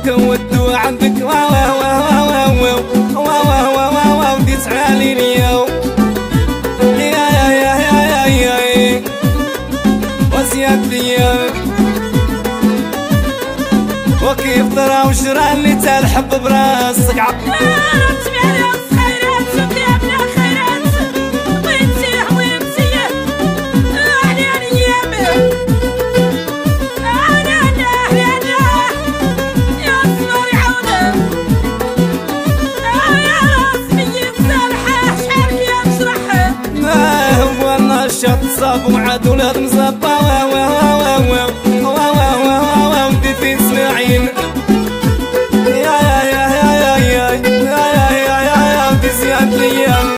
كودوا عندك ودي تعالي اليوم يا وزياد دياب وكيف ترى وشرا اللي تلحب براسك